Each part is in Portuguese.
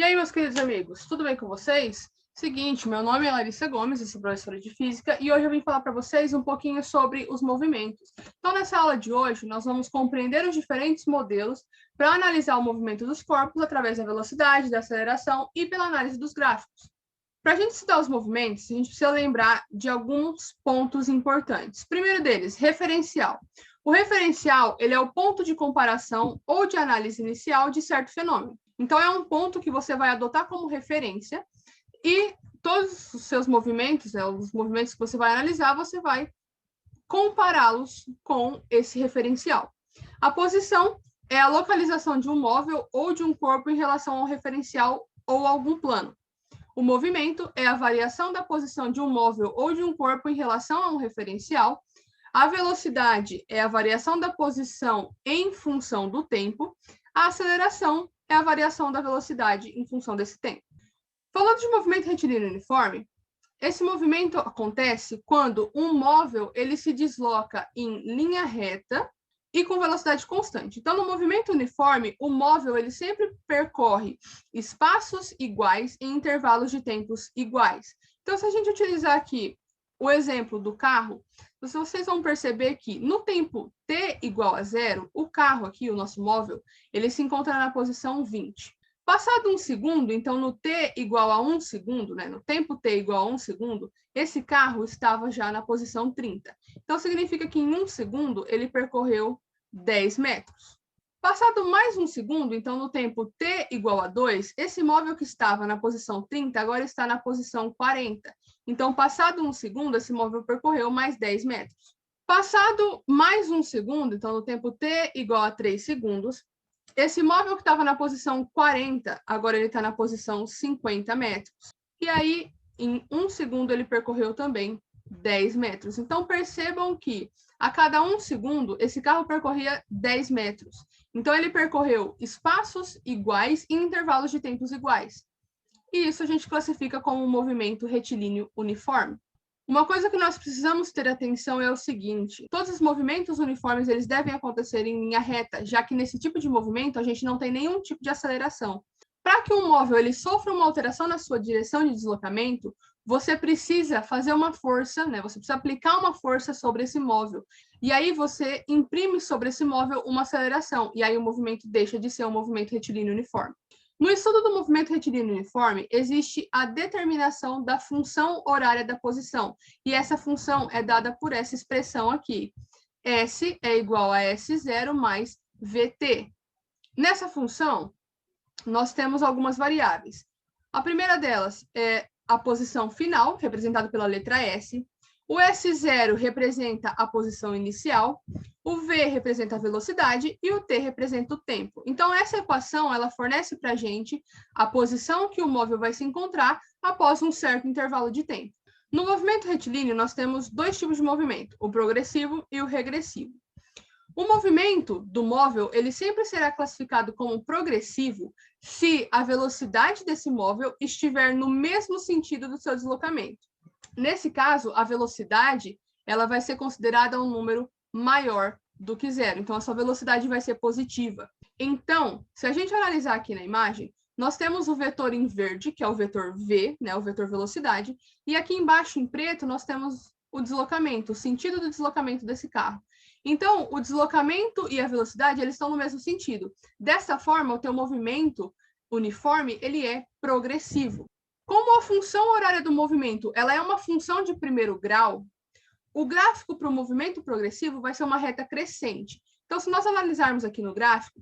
E aí, meus queridos amigos, tudo bem com vocês? Seguinte, meu nome é Larissa Gomes, eu sou professora de Física, e hoje eu vim falar para vocês um pouquinho sobre os movimentos. Então, nessa aula de hoje, nós vamos compreender os diferentes modelos para analisar o movimento dos corpos através da velocidade, da aceleração e pela análise dos gráficos. Para a gente estudar os movimentos, a gente precisa lembrar de alguns pontos importantes. Primeiro deles, referencial. O referencial, ele é o ponto de comparação ou de análise inicial de certo fenômeno. Então, é um ponto que você vai adotar como referência e todos os seus movimentos, os movimentos que você vai analisar, você vai compará-los com esse referencial. A posição é a localização de um móvel ou de um corpo em relação ao referencial ou algum plano. O movimento é a variação da posição de um móvel ou de um corpo em relação a um referencial. A velocidade é a variação da posição em função do tempo. A aceleração é a variação da velocidade em função desse tempo. Falando de movimento retilíneo uniforme, esse movimento acontece quando um móvel ele se desloca em linha reta e com velocidade constante. Então, no movimento uniforme, o móvel ele sempre percorre espaços iguais em intervalos de tempos iguais. Então, se a gente utilizar aqui o exemplo do carro, vocês vão perceber que no tempo t igual a 0, o carro aqui, o nosso móvel, ele se encontra na posição 20. Passado um segundo, então no t igual a 1 segundo, no tempo t igual a 1 segundo, esse carro estava já na posição 30. Então, significa que em 1 segundo ele percorreu 10 metros. Passado mais um segundo, então no tempo t igual a 2, esse móvel que estava na posição 30 agora está na posição 40. Então, passado um segundo, esse móvel percorreu mais 10 metros. Passado mais um segundo, então no tempo t igual a 3 segundos, esse móvel que estava na posição 40, agora ele está na posição 50 metros. E aí, em 1 segundo, ele percorreu também 10 metros. Então, percebam que a cada 1 segundo, esse carro percorria 10 metros. Então, ele percorreu espaços iguais em intervalos de tempos iguais. E isso a gente classifica como um movimento retilíneo uniforme. Uma coisa que nós precisamos ter atenção é o seguinte: todos os movimentos uniformes eles devem acontecer em linha reta, já que nesse tipo de movimento a gente não tem nenhum tipo de aceleração. Para que um móvel ele sofra uma alteração na sua direção de deslocamento, você precisa fazer uma força, você precisa aplicar uma força sobre esse móvel. E aí você imprime sobre esse móvel uma aceleração, e aí o movimento deixa de ser um movimento retilíneo uniforme. No estudo do movimento retilíneo uniforme, existe a determinação da função horária da posição, e essa função é dada por essa expressão aqui. S é igual a S0 mais VT. Nessa função, nós temos algumas variáveis. A primeira delas é a posição final, representada pela letra S. O S0 representa a posição inicial, o V representa a velocidade e o T representa o tempo. Então, essa equação ela fornece para a gente a posição que o móvel vai se encontrar após um certo intervalo de tempo. No movimento retilíneo, nós temos dois tipos de movimento, o progressivo e o regressivo. O movimento do móvel ele sempre será classificado como progressivo se a velocidade desse móvel estiver no mesmo sentido do seu deslocamento. Nesse caso, a velocidade ela vai ser considerada um número maior do que 0. Então, a sua velocidade vai ser positiva. Então, se a gente analisar aqui na imagem, nós temos o vetor em verde, que é o vetor V, o vetor velocidade, e aqui embaixo, em preto, nós temos o deslocamento, o sentido do deslocamento desse carro. Então, o deslocamento e a velocidade, eles estão no mesmo sentido. Dessa forma, o teu movimento uniforme, ele é progressivo. Como a função horária do movimento ela é uma função de primeiro grau, o gráfico para o movimento progressivo vai ser uma reta crescente. Então, se nós analisarmos aqui no gráfico,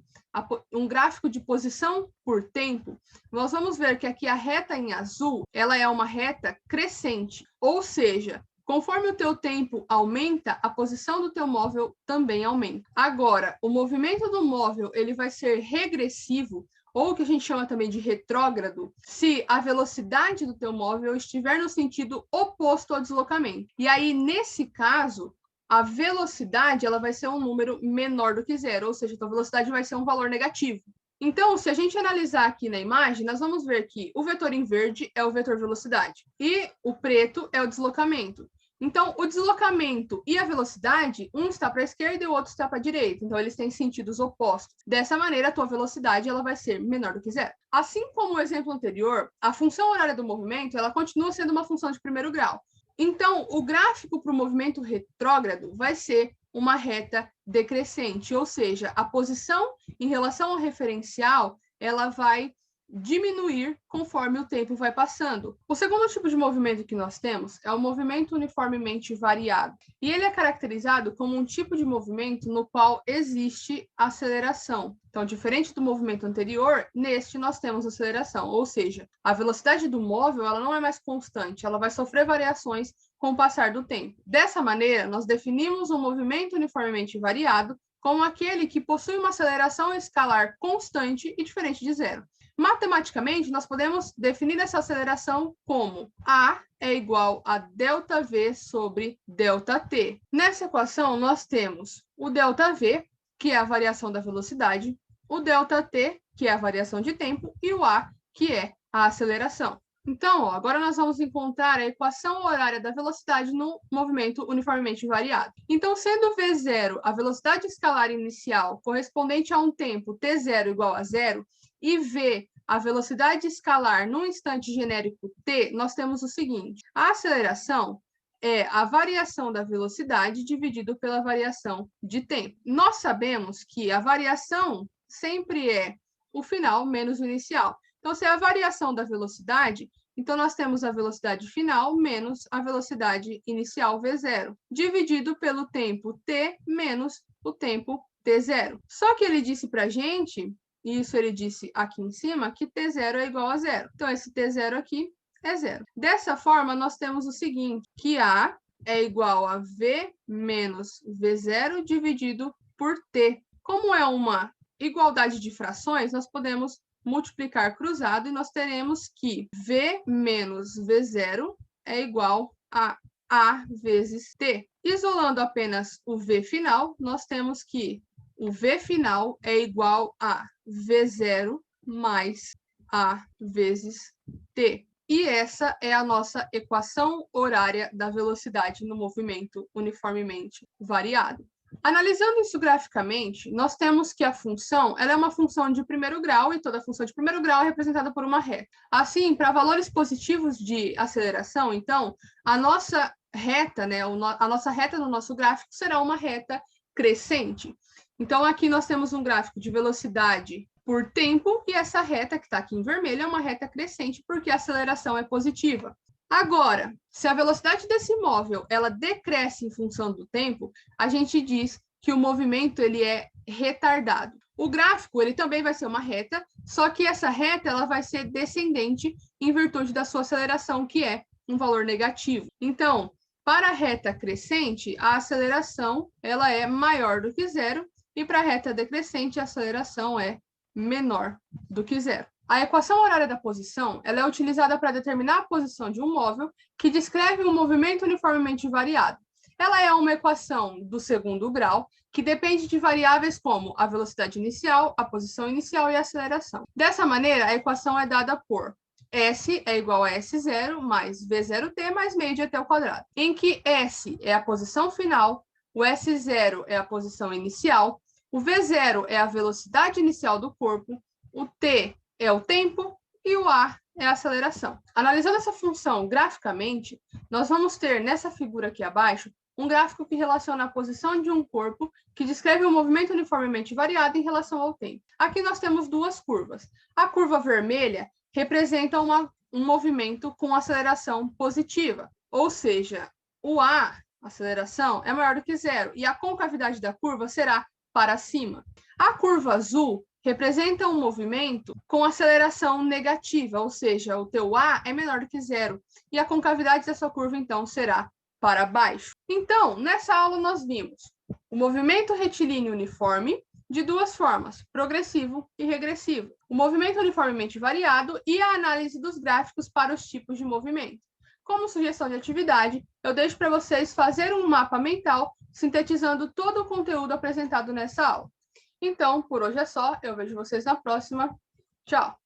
um gráfico de posição por tempo, nós vamos ver que aqui a reta em azul, ela é uma reta crescente, ou seja, conforme o teu tempo aumenta, a posição do teu móvel também aumenta. Agora, o movimento do móvel ele vai ser regressivo, ou o que a gente chama também de retrógrado, se a velocidade do teu móvel estiver no sentido oposto ao deslocamento. E aí, nesse caso, a velocidade ela vai ser um número menor do que 0, ou seja, a tua velocidade vai ser um valor negativo. Então, se a gente analisar aqui na imagem, nós vamos ver que o vetor em verde é o vetor velocidade e o preto é o deslocamento. Então, o deslocamento e a velocidade, um está para a esquerda e o outro está para a direita. Então, eles têm sentidos opostos. Dessa maneira, a tua velocidade ela vai ser menor do que zero. Assim como o exemplo anterior, a função horária do movimento ela continua sendo uma função de primeiro grau. Então, o gráfico para o movimento retrógrado vai ser uma reta decrescente, ou seja, a posição em relação ao referencial ela vai diminuir conforme o tempo vai passando. O segundo tipo de movimento que nós temos é o movimento uniformemente variado. E ele é caracterizado como um tipo de movimento no qual existe aceleração. Então, diferente do movimento anterior, neste nós temos aceleração, ou seja, a velocidade do móvel ela não é mais constante, ela vai sofrer variações com o passar do tempo. Dessa maneira, nós definimos um movimento uniformemente variado como aquele que possui uma aceleração escalar constante e diferente de zero. Matematicamente, nós podemos definir essa aceleração como A é igual a ΔV sobre ΔT. Nessa equação, nós temos o ΔV, que é a variação da velocidade, o ΔT, que é a variação de tempo, e o A, que é a aceleração. Então, agora nós vamos encontrar a equação horária da velocidade no movimento uniformemente variado. Então, sendo V0 a velocidade escalar inicial correspondente a um tempo t0 igual a zero, e V, a velocidade escalar num instante genérico t, nós temos o seguinte: a aceleração é a variação da velocidade dividido pela variação de tempo. Nós sabemos que a variação sempre é o final menos o inicial. Então, se é a variação da velocidade, então nós temos a velocidade final menos a velocidade inicial V0, dividido pelo tempo t menos o tempo t0. Só que ele disse para a gente, e isso ele disse aqui em cima, que t0 é igual a zero. Então, esse t0 aqui é zero. Dessa forma, nós temos o seguinte, que A é igual a V menos V0 dividido por T. Como é uma igualdade de frações, nós podemos multiplicar cruzado e nós teremos que V menos V0 é igual a A vezes T. Isolando apenas o V final, nós temos que o V final é igual a V0 mais A vezes T. E essa é a nossa equação horária da velocidade no movimento uniformemente variado. Analisando isso graficamente, nós temos que a função ela é uma função de primeiro grau e toda função de primeiro grau é representada por uma reta. Assim, para valores positivos de aceleração, então, a nossa reta, né, a nossa reta no nosso gráfico será uma reta crescente. Então, aqui nós temos um gráfico de velocidade por tempo, e essa reta que está aqui em vermelho é uma reta crescente, porque a aceleração é positiva. Agora, se a velocidade desse móvel ela decresce em função do tempo, a gente diz que o movimento ele é retardado. O gráfico ele também vai ser uma reta, só que essa reta ela vai ser descendente em virtude da sua aceleração, que é um valor negativo. Então, para a reta crescente, a aceleração ela é maior do que zero, e para a reta decrescente, a aceleração é menor do que zero. A equação horária da posição ela é utilizada para determinar a posição de um móvel que descreve um movimento uniformemente variado. Ela é uma equação do segundo grau que depende de variáveis como a velocidade inicial, a posição inicial e a aceleração. Dessa maneira, a equação é dada por S é igual a S0 mais V0t mais meio de t ao quadrado, em que S é a posição final, o S0 é a posição inicial, o V0 é a velocidade inicial do corpo, o T é o tempo e o A é a aceleração. Analisando essa função graficamente, nós vamos ter nessa figura aqui abaixo um gráfico que relaciona a posição de um corpo que descreve um movimento uniformemente variado em relação ao tempo. Aqui nós temos duas curvas. A curva vermelha representa um movimento com aceleração positiva, ou seja, o A, aceleração, é maior do que zero e a concavidade da curva será para cima. A curva azul representa um movimento com aceleração negativa, ou seja, o teu A é menor do que zero e a concavidade dessa curva, então, será para baixo. Então, nessa aula nós vimos o movimento retilíneo uniforme de duas formas, progressivo e regressivo, o movimento uniformemente variado e a análise dos gráficos para os tipos de movimento. Como sugestão de atividade, eu deixo para vocês fazer um mapa mental sintetizando todo o conteúdo apresentado nessa aula. Então, por hoje é só. Eu vejo vocês na próxima. Tchau!